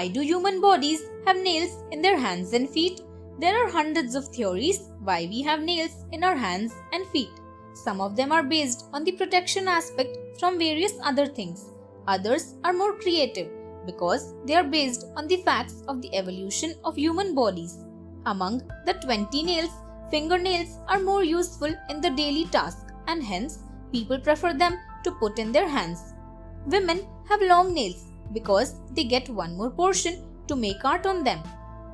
Why do human bodies have nails in their hands and feet? There are hundreds of theories why we have nails in our hands and feet. Some of them are based on the protection aspect from various other things. Others are more creative because they are based on the facts of the evolution of human bodies. Among the 20 nails, fingernails are more useful in the daily task and hence people prefer them to put in their hands. Women have long nails because they get one more portion to make art on them,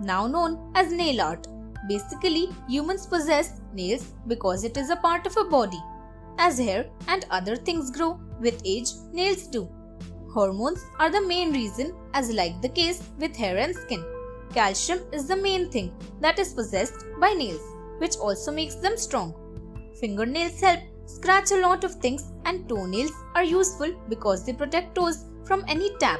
now known as nail art. Basically, humans possess nails because it is a part of a body. As hair and other things grow with age, nails do. Hormones are the main reason, as like the case with hair and skin. Calcium is the main thing that is possessed by nails, which also makes them strong. Fingernails help scratch a lot of things, and toenails are useful because they protect toes from any tap.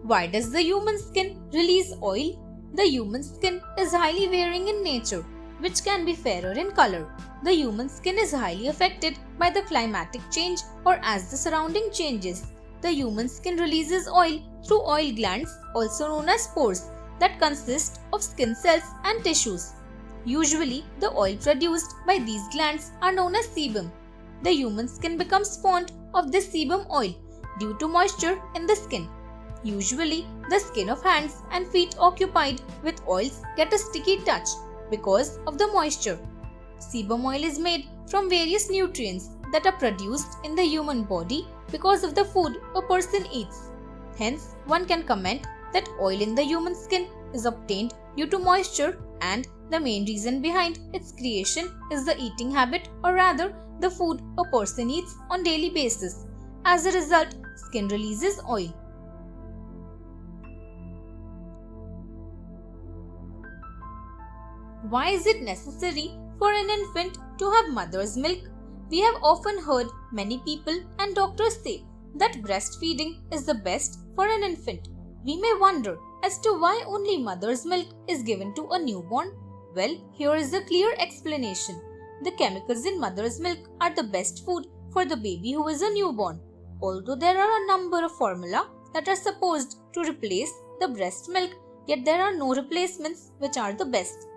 Why does the human skin release oil? The human skin is highly varying in nature, which can be fairer in color. The human skin is highly affected by the climatic change or as the surrounding changes. The human skin releases oil through oil glands, also known as pores, that consist of skin cells and tissues. Usually, the oil produced by these glands are known as sebum. The human skin becomes fond of this sebum oil due to moisture in the skin. Usually, the skin of hands and feet occupied with oils get a sticky touch because of the moisture. Sebum oil is made from various nutrients that are produced in the human body because of the food a person eats. Hence, one can comment that oil in the human skin is obtained due to moisture, and the main reason behind its creation is the eating habit, or rather the food a person eats on daily basis. As a result, skin releases oil. Why is it necessary for an infant to have mother's milk? We have often heard many people and doctors say that breastfeeding is the best for an infant. We may wonder as to why only mother's milk is given to a newborn. Well, here is a clear explanation. The chemicals in mother's milk are the best food for the baby who is a newborn. Although there are a number of formula that are supposed to replace the breast milk, yet there are no replacements which are the best.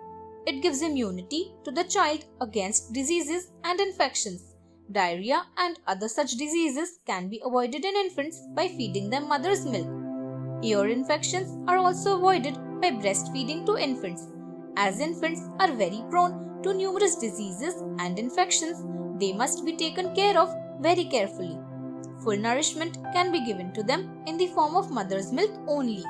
It gives immunity to the child against diseases and infections. Diarrhea and other such diseases can be avoided in infants by feeding them mother's milk. Ear infections are also avoided by breastfeeding to infants. As infants are very prone to numerous diseases and infections, they must be taken care of very carefully. Full nourishment can be given to them in the form of mother's milk only.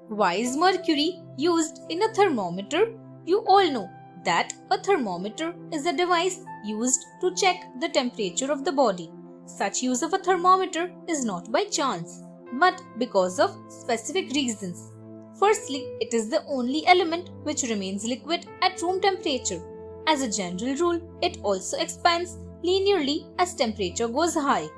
Why is mercury used in a thermometer? You all know that a thermometer is a device used to check the temperature of the body. Such use of a thermometer is not by chance, but because of specific reasons. Firstly, it is the only element which remains liquid at room temperature. As a general rule, it also expands linearly as temperature goes high.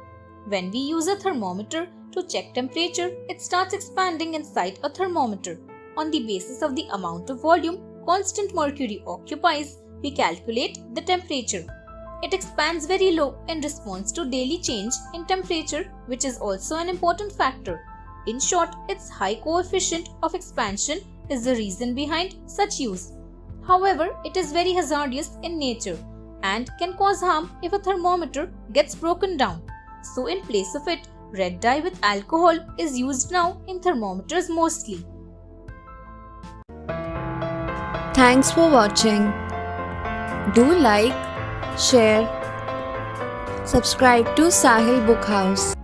When we use a thermometer to check temperature, it starts expanding inside a thermometer. On the basis of the amount of volume constant mercury occupies, we calculate the temperature. It expands very low in response to daily change in temperature, which is also an important factor. In short, its high coefficient of expansion is the reason behind such use. However, it is very hazardous in nature and can cause harm if a thermometer gets broken down. So in place of it, red dye with alcohol is used now in thermometers mostly. Thanks for watching. Do like, share, subscribe to Sahil Book House.